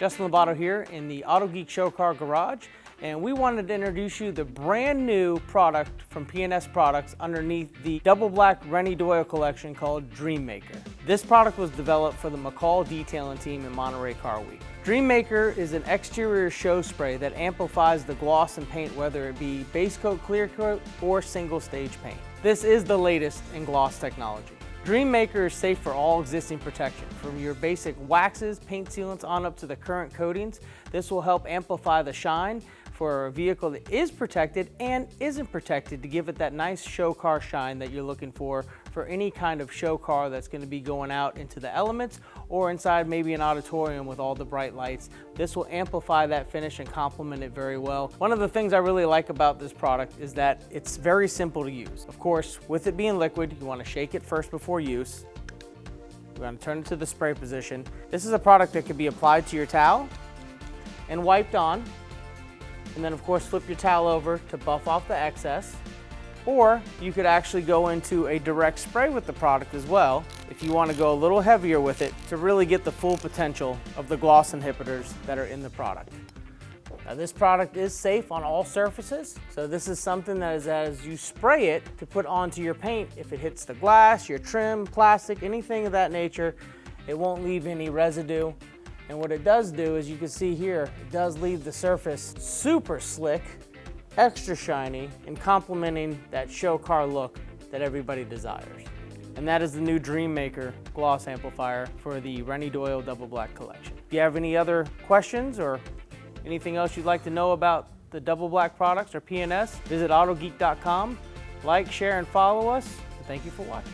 Justin Labato here in the Autogeek Show Car Garage, and we wanted to introduce you the brand new product from P&S Products underneath the double black Renny Doyle collection called Dream Maker. This product was developed for the McCall detailing team in Monterey Car Week. Dream Maker is an exterior show spray that amplifies the gloss and paint, whether it be base coat, clear coat, or single stage paint. This is the latest in gloss technology. Dream Maker is safe for all existing protection, from your basic waxes, paint sealants, on up to the current coatings. This will help amplify the shine for a vehicle that is protected and isn't protected to give it that nice show car shine that you're looking for any kind of show car that's going to be going out into the elements or inside maybe an auditorium with all the bright lights. This will amplify that finish and complement it very well. One of the things I really like about this product is that it's very simple to use. Of course, with it being liquid, you want to shake it first before use. We're going to turn it to the spray position. This is a product that can be applied to your towel and wiped on. And then of course flip your towel over to buff off the excess. Or you could actually go into a direct spray with the product as well if you want to go a little heavier with it to really get the full potential of the gloss inhibitors that are in the product. Now this product is safe on all surfaces, so this is something that is, as you spray it to put onto your paint, if it hits the glass, your trim, plastic, anything of that nature, it won't leave any residue. And what it does do, as you can see here, it does leave the surface super slick, extra shiny, and complementing that show car look that everybody desires. And that is the new Dream Maker Gloss Amplifier for the Renny Doyle Double Black Collection. If you have any other questions or anything else you'd like to know about the Double Black products or P&S, visit autogeek.com. Like, share, and follow us. And thank you for watching.